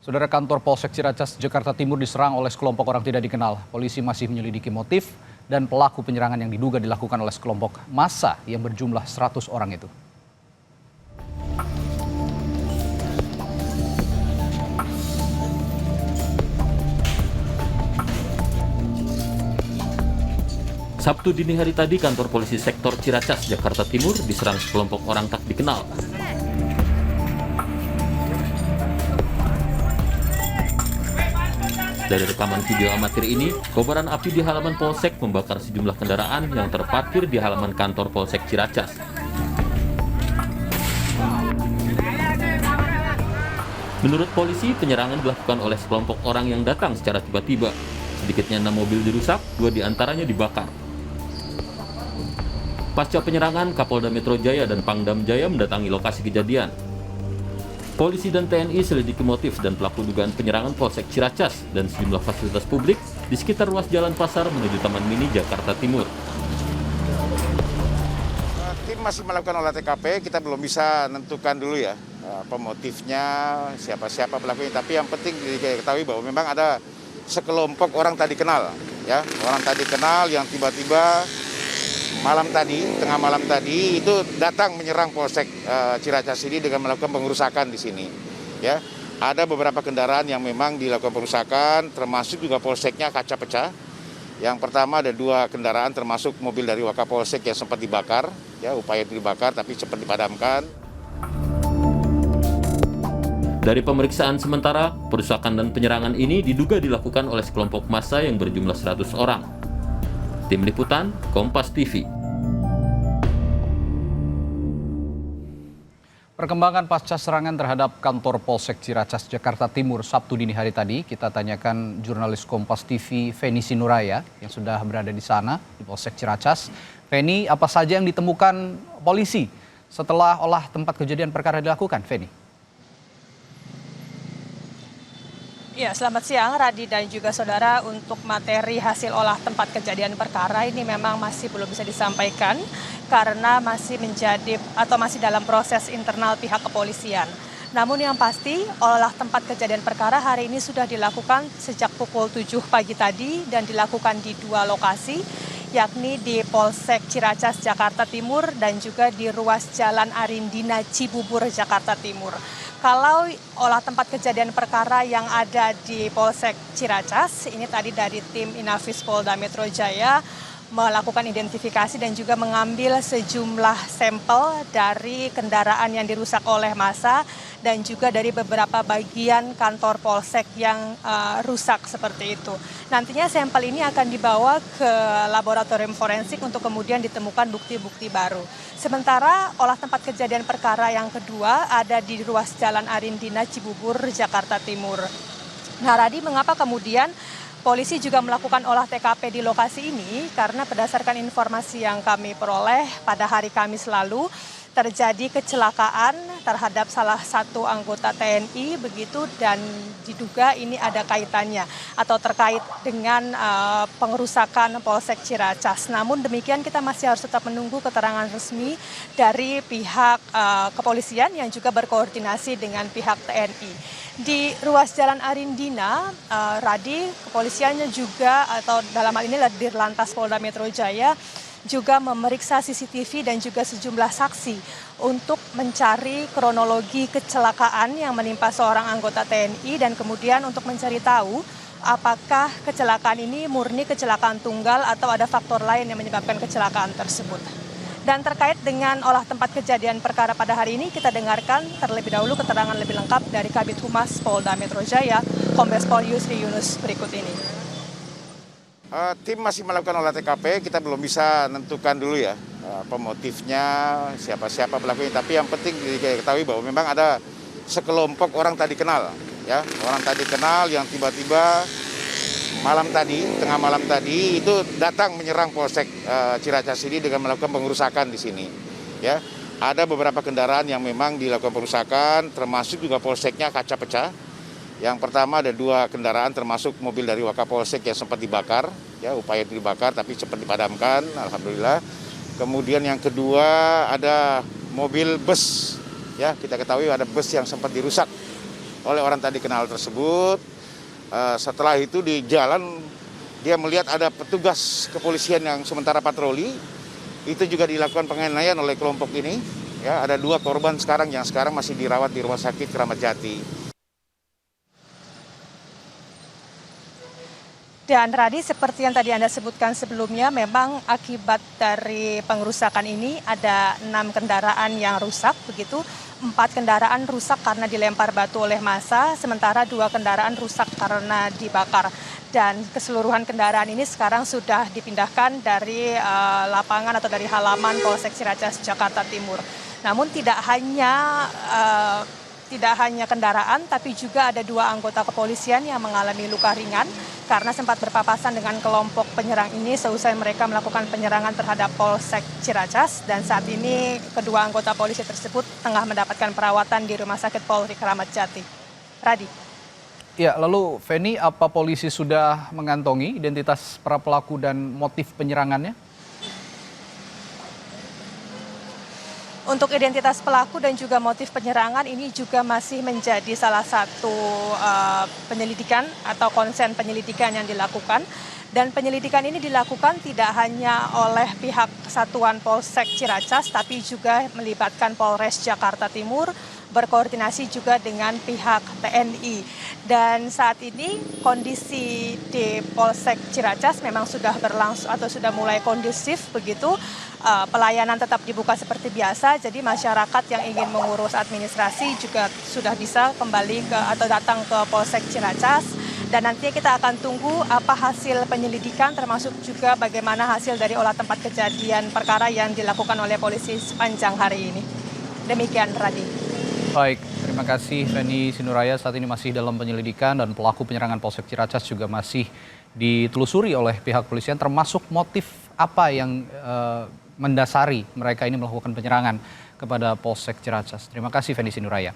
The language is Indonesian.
Saudara, kantor Polsek Ciracas, Jakarta Timur diserang oleh sekelompok orang tidak dikenal. Polisi masih menyelidiki motif dan pelaku penyerangan yang diduga dilakukan oleh sekelompok massa yang berjumlah 100 orang itu. Sabtu dini hari tadi, kantor polisi sektor Ciracas, Jakarta Timur diserang sekelompok orang tak dikenal. Dari rekaman video amatir ini, kobaran api di halaman Polsek membakar sejumlah kendaraan yang terparkir di halaman kantor Polsek Ciracas. Menurut polisi, penyerangan dilakukan oleh sekelompok orang yang datang secara tiba-tiba. Sedikitnya 6 mobil dirusak, 2 diantaranya dibakar. Pasca penyerangan, Kapolda Metro Jaya dan Pangdam Jaya mendatangi lokasi kejadian. Polisi dan TNI selidiki motif dan pelaku dugaan penyerangan Polsek Ciracas dan sejumlah fasilitas publik di sekitar ruas Jalan Pasar menuju Taman Mini Jakarta Timur. Tim masih melakukan olah TKP, kita belum bisa menentukan dulu ya pemotifnya, siapa pelakunya. Tapi yang penting diketahui bahwa memang ada sekelompok orang tadi kenal, ya, orang tadi kenal yang tiba-tiba tengah malam tadi itu datang menyerang Polsek Ciracas ini dengan melakukan pengerusakan di sini. Ya, ada beberapa kendaraan yang memang dilakukan pengerusakan, termasuk juga polseknya kaca pecah. Yang pertama ada 2 kendaraan, termasuk mobil dari Wakapolsek yang sempat dibakar, ya, upaya dibakar tapi cepat dipadamkan. Dari pemeriksaan sementara, perusakan dan penyerangan ini diduga dilakukan oleh sekelompok massa yang berjumlah 100 orang. Tim Liputan, Kompas TV. Perkembangan pasca serangan terhadap kantor Polsek Ciracas, Jakarta Timur Sabtu dini hari tadi, kita tanyakan jurnalis Kompas TV Feni Sinuraya yang sudah berada di sana di Polsek Ciracas. Feni, apa saja yang ditemukan polisi setelah olah tempat kejadian perkara dilakukan, Feni? Ya, selamat siang Radi dan juga saudara. Untuk materi hasil olah tempat kejadian perkara ini memang masih belum bisa disampaikan karena masih masih dalam proses internal pihak kepolisian. Namun yang pasti olah tempat kejadian perkara hari ini sudah dilakukan sejak pukul 7 pagi tadi dan dilakukan di 2 lokasi, yakni di Polsek Ciracas, Jakarta Timur dan juga di ruas Jalan Arindina, Cibubur, Jakarta Timur. Kalau olah tempat kejadian perkara yang ada di Polsek Ciracas, ini tadi dari tim Inafis Polda Metro Jaya melakukan identifikasi dan juga mengambil sejumlah sampel dari kendaraan yang dirusak oleh massa dan juga dari beberapa bagian kantor Polsek yang rusak seperti itu. Nantinya sampel ini akan dibawa ke laboratorium forensik untuk kemudian ditemukan bukti-bukti baru. Sementara olah tempat kejadian perkara yang kedua ada di ruas Jalan Arindina, Cibubur, Jakarta Timur. Nah, Radi, mengapa kemudian polisi juga melakukan olah TKP di lokasi ini? Karena berdasarkan informasi yang kami peroleh pada hari Kamis lalu, terjadi kecelakaan terhadap salah satu anggota TNI begitu dan diduga ini ada kaitannya atau terkait dengan pengerusakan Polsek Ciracas. Namun demikian kita masih harus tetap menunggu keterangan resmi dari pihak kepolisian yang juga berkoordinasi dengan pihak TNI. Di ruas Jalan Arindina, Radi, kepolisiannya juga atau dalam hal ini Dirlantas Polda Metro Jaya juga memeriksa CCTV dan juga sejumlah saksi untuk mencari kronologi kecelakaan yang menimpa seorang anggota TNI dan kemudian untuk mencari tahu apakah kecelakaan ini murni kecelakaan tunggal atau ada faktor lain yang menyebabkan kecelakaan tersebut. Dan terkait dengan olah tempat kejadian perkara pada hari ini, kita dengarkan terlebih dahulu keterangan lebih lengkap dari Kabid Humas Polda Metro Jaya, Kombes Pol Yusri Yunus berikut ini. Tim masih melakukan olah TKP, kita belum bisa menentukan dulu ya pemotifnya, siapa pelakunya. Tapi yang penting diketahui bahwa memang ada sekelompok orang tadi kenal, ya, orang tadi kenal yang tiba-tiba tengah malam tadi itu datang menyerang Polsek Ciracas ini dengan melakukan pengerusakan di sini. Ya, ada beberapa kendaraan yang memang dilakukan pengerusakan, termasuk juga polseknya kaca pecah. Yang pertama ada 2 kendaraan, termasuk mobil dari Wakapolsek yang sempat dibakar, ya, upaya dibakar tapi cepat dipadamkan, alhamdulillah. Kemudian yang kedua ada mobil bus, ya, kita ketahui ada bus yang sempat dirusak oleh orang tadi kenal tersebut. Setelah itu di jalan dia melihat ada petugas kepolisian yang sementara patroli. Itu juga dilakukan penganiayaan oleh kelompok ini. Ya, ada 2 korban sekarang yang sekarang masih dirawat di Rumah Sakit Kramat Jati. Dan Radi, seperti yang tadi Anda sebutkan sebelumnya, memang akibat dari pengerusakan ini ada 6 kendaraan yang rusak, begitu. 4 kendaraan rusak karena dilempar batu oleh massa, sementara 2 kendaraan rusak karena dibakar. Dan keseluruhan kendaraan ini sekarang sudah dipindahkan dari lapangan atau dari halaman Polsek Ciracas, Jakarta Timur. Namun tidak hanya kendaraan, tapi juga ada 2 anggota kepolisian yang mengalami luka ringan karena sempat berpapasan dengan kelompok penyerang ini seusai mereka melakukan penyerangan terhadap Polsek Ciracas. Dan saat ini kedua anggota polisi tersebut tengah mendapatkan perawatan di Rumah Sakit Polri Kramat Jati. Radi. Ya, lalu Feni, apa polisi sudah mengantongi identitas para pelaku dan motif penyerangannya? Untuk identitas pelaku dan juga motif penyerangan ini juga masih menjadi salah satu penyelidikan atau konsen penyelidikan yang dilakukan. Dan penyelidikan ini dilakukan tidak hanya oleh pihak Satuan Polsek Ciracas, tapi juga melibatkan Polres Jakarta Timur, berkoordinasi juga dengan pihak TNI. Dan saat ini kondisi di Polsek Ciracas memang sudah berlangsung atau sudah mulai kondusif begitu. Pelayanan tetap dibuka seperti biasa, jadi masyarakat yang ingin mengurus administrasi juga sudah bisa kembali atau datang ke Polsek Ciracas. Dan nantinya kita akan tunggu apa hasil penyelidikan, termasuk juga bagaimana hasil dari olah tempat kejadian perkara yang dilakukan oleh polisi sepanjang hari ini. Demikian, Radi. Baik, terima kasih Feni Sinuraya. Saat ini masih dalam penyelidikan dan pelaku penyerangan Polsek Ciracas juga masih ditelusuri oleh pihak polisian, termasuk motif apa yang mendasari mereka ini melakukan penyerangan kepada Polsek Ciracas. Terima kasih Feni Sinuraya.